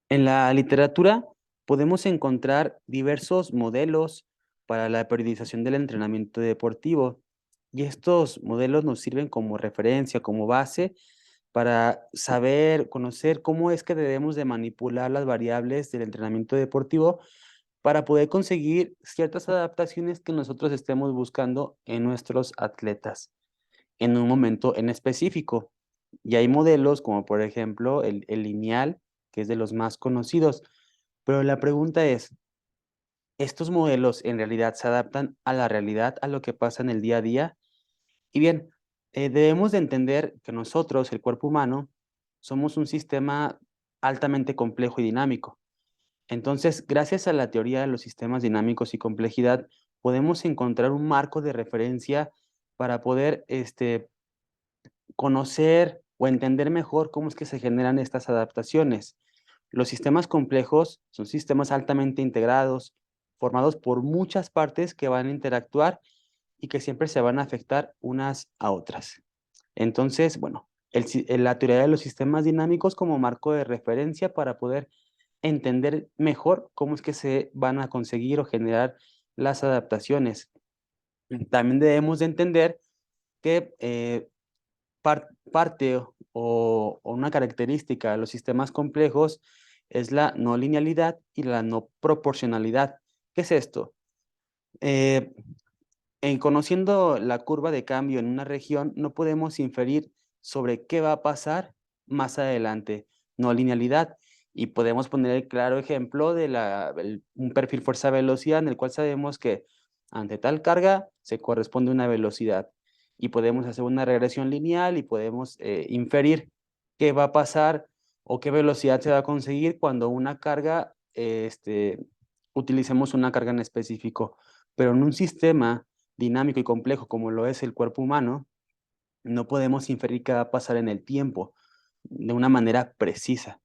En la literatura podemos encontrar diversos modelos para la periodización del entrenamiento deportivo y estos modelos nos sirven como referencia, como base para saber, conocer cómo es que debemos de manipular las variables del entrenamiento deportivo para poder conseguir ciertas adaptaciones que nosotros estemos buscando en nuestros atletas en un momento en específico. Y hay modelos como por ejemplo el lineal, que es de los más conocidos. Pero la pregunta es, ¿estos modelos en realidad se adaptan a la realidad, a lo que pasa en el día a día? Y bien, debemos de entender que nosotros, el cuerpo humano, somos un sistema altamente complejo y dinámico. Entonces, gracias a la teoría de los sistemas dinámicos y complejidad, podemos encontrar un marco de referencia para poder conocer o entender mejor cómo es que se generan estas adaptaciones. Los sistemas complejos son sistemas altamente integrados, formados por muchas partes que van a interactuar y que siempre se van a afectar unas a otras. Entonces, bueno, la teoría de los sistemas dinámicos como marco de referencia para poder entender mejor cómo es que se van a conseguir o generar las adaptaciones. También debemos de entender que parte o una característica de los sistemas complejos es la no linealidad y la no proporcionalidad. ¿Qué es esto? Eh, en conociendo la curva de cambio en una región, no podemos inferir sobre qué va a pasar más adelante. No linealidad. Y podemos poner el claro ejemplo de un perfil fuerza-velocidad en el cual sabemos que ante tal carga se corresponde una velocidad. Y podemos hacer una regresión lineal y podemos inferir qué va a pasar o qué velocidad se va a conseguir cuando una carga, utilicemos una carga en específico. Pero en un sistema dinámico y complejo como lo es el cuerpo humano, no podemos inferir qué va a pasar en el tiempo de una manera precisa.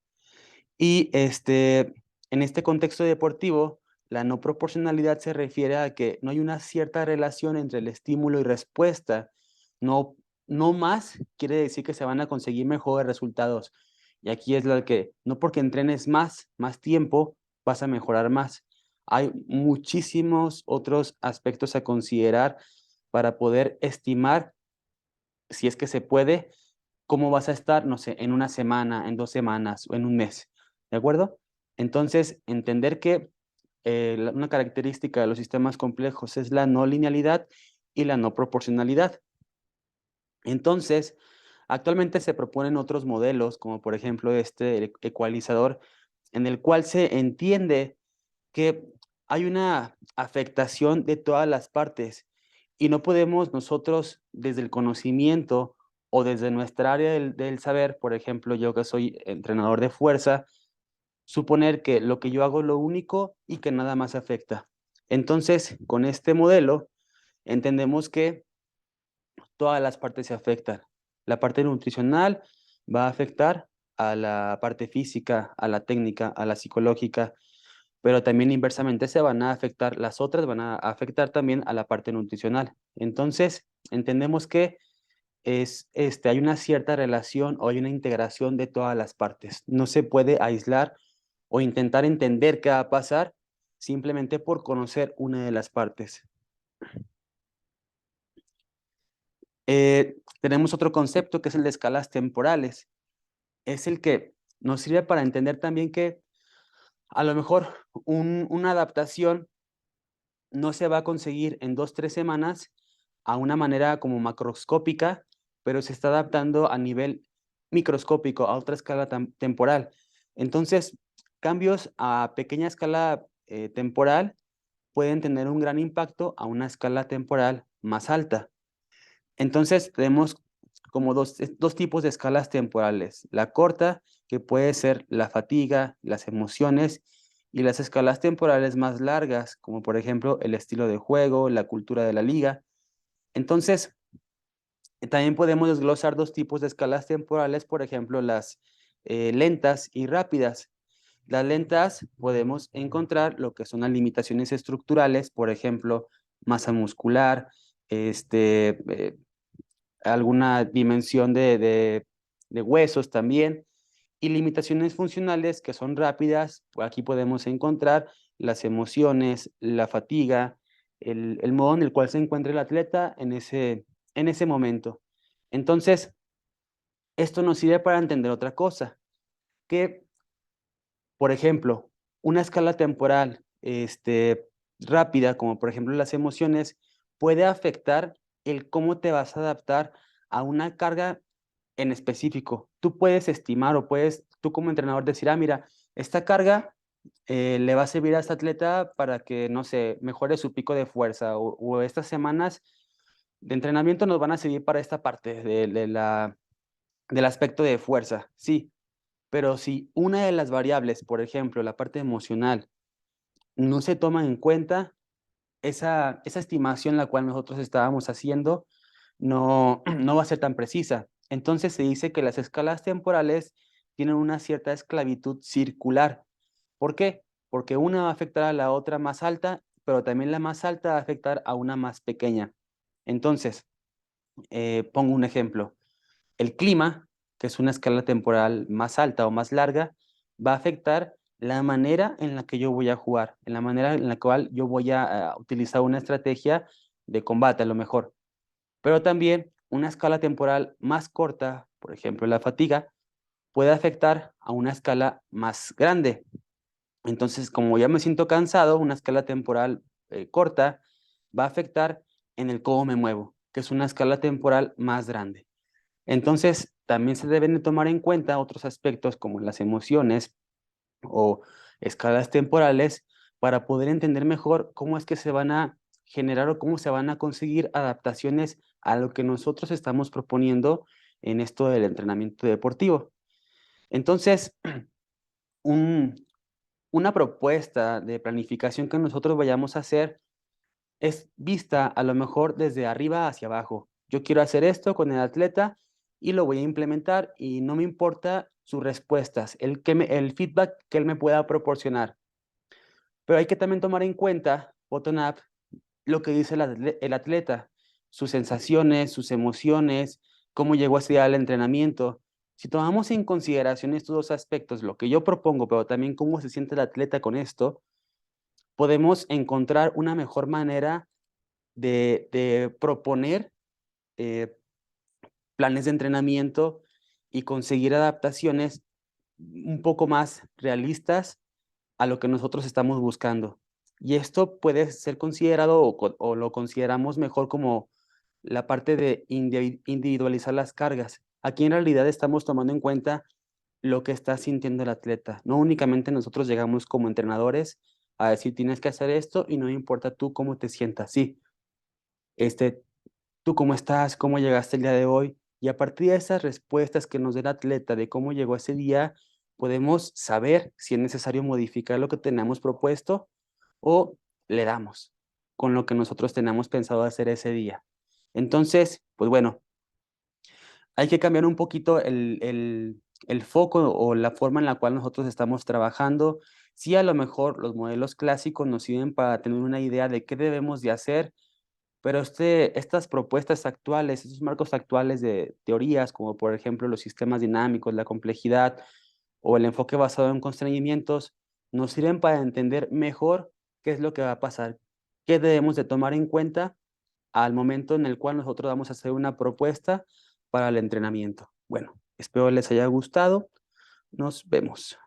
Y en este contexto deportivo, la no proporcionalidad se refiere a que no hay una cierta relación entre el estímulo y respuesta. No, no más quiere decir que se van a conseguir mejores resultados. Y aquí es lo que, no porque entrenes más tiempo, vas a mejorar más. Hay muchísimos otros aspectos a considerar para poder estimar, si es que se puede, cómo vas a estar, no sé, en una semana, en 2 semanas o en un mes, ¿de acuerdo? Entonces, entender que una característica de los sistemas complejos es la no linealidad y la no proporcionalidad. Entonces, actualmente se proponen otros modelos, como por ejemplo el ecualizador, en el cual se entiende que hay una afectación de todas las partes y no podemos nosotros desde el conocimiento o desde nuestra área del saber, por ejemplo, yo que soy entrenador de fuerza, suponer que lo que yo hago es lo único y que nada más afecta. Entonces, con este modelo, entendemos que todas las partes se afectan. La parte nutricional va a afectar a la parte física, a la técnica, a la psicológica, pero también inversamente se van a afectar, las otras van a afectar también a la parte nutricional. Entonces, entendemos que hay una cierta relación o hay una integración de todas las partes. No se puede aislar o intentar entender qué va a pasar simplemente por conocer una de las partes. Tenemos otro concepto que es el de escalas temporales. Es el que nos sirve para entender también que a lo mejor una adaptación no se va a conseguir en 2, 3 semanas a una manera como macroscópica, pero se está adaptando a nivel microscópico, a otra escala temporal. Entonces, cambios a pequeña escala temporal pueden tener un gran impacto a una escala temporal más alta. Entonces, tenemos como dos tipos de escalas temporales. La corta, que puede ser la fatiga, las emociones, y las escalas temporales más largas, como por ejemplo el estilo de juego, la cultura de la liga. Entonces, también podemos desglosar dos tipos de escalas temporales, por ejemplo, las lentas y rápidas. Las lentas podemos encontrar lo que son las limitaciones estructurales, por ejemplo, masa muscular, este, eh, alguna dimensión de huesos también. Y limitaciones funcionales que son rápidas, aquí podemos encontrar las emociones, la fatiga, el modo en el cual se encuentra el atleta en ese momento. Entonces, esto nos sirve para entender otra cosa, que, por ejemplo, una escala temporal rápida, como por ejemplo las emociones, puede afectar el cómo te vas a adaptar a una carga en específico. Tú puedes estimar o puedes, tú como entrenador, decir, ah, mira, esta carga le va a servir a este atleta para que, no sé, mejore su pico de fuerza o estas semanas de entrenamiento nos van a servir para esta parte del aspecto de fuerza, sí, pero si una de las variables, por ejemplo, la parte emocional, no se toma en cuenta, esa estimación la cual nosotros estábamos haciendo no va a ser tan precisa. Entonces se dice que las escalas temporales tienen una cierta esclavitud circular. ¿Por qué? Porque una va a afectar a la otra más alta, pero también la más alta va a afectar a una más pequeña. Entonces, pongo un ejemplo. El clima, que es una escala temporal más alta o más larga, va a afectar la manera en la que yo voy a jugar, en la manera en la cual yo voy a utilizar una estrategia de combate a lo mejor. Pero también una escala temporal más corta, por ejemplo la fatiga, puede afectar a una escala más grande. Entonces, como ya me siento cansado, una escala temporal corta va a afectar en el cómo me muevo, que es una escala temporal más grande. Entonces, también se deben de tomar en cuenta otros aspectos como las emociones o escalas temporales para poder entender mejor cómo es que se van a generar o cómo se van a conseguir adaptaciones a lo que nosotros estamos proponiendo en esto del entrenamiento deportivo. Entonces, un, una propuesta de planificación que nosotros vayamos a hacer es vista a lo mejor desde arriba hacia abajo. Yo quiero hacer esto con el atleta y lo voy a implementar y no me importa sus respuestas, el feedback que él me pueda proporcionar. Pero hay que también tomar en cuenta, bottom up, lo que dice el atleta, sus sensaciones, sus emociones, cómo llegó ese día al entrenamiento. Si tomamos en consideración estos dos aspectos, lo que yo propongo, pero también cómo se siente el atleta con esto, podemos encontrar una mejor manera de proponer eh, planes de entrenamiento y conseguir adaptaciones un poco más realistas a lo que nosotros estamos buscando. Y esto puede ser considerado o lo consideramos mejor como la parte de individualizar las cargas. Aquí en realidad estamos tomando en cuenta lo que está sintiendo el atleta. No únicamente nosotros llegamos como entrenadores a decir tienes que hacer esto y no importa tú cómo te sientas. Sí, este, tú cómo estás, cómo llegaste el día de hoy. Y a partir de esas respuestas que nos dé el atleta de cómo llegó ese día, podemos saber si es necesario modificar lo que tenemos propuesto o le damos con lo que nosotros tenemos pensado hacer ese día. Entonces, pues bueno, hay que cambiar un poquito el foco o la forma en la cual nosotros estamos trabajando. Sí, a lo mejor los modelos clásicos nos sirven para tener una idea de qué debemos de hacer, pero estas propuestas actuales, estos marcos actuales de teorías, como por ejemplo los sistemas dinámicos, la complejidad o el enfoque basado en constreñimientos, nos sirven para entender mejor qué es lo que va a pasar, qué debemos de tomar en cuenta al momento en el cual nosotros vamos a hacer una propuesta para el entrenamiento. Bueno, espero les haya gustado. Nos vemos.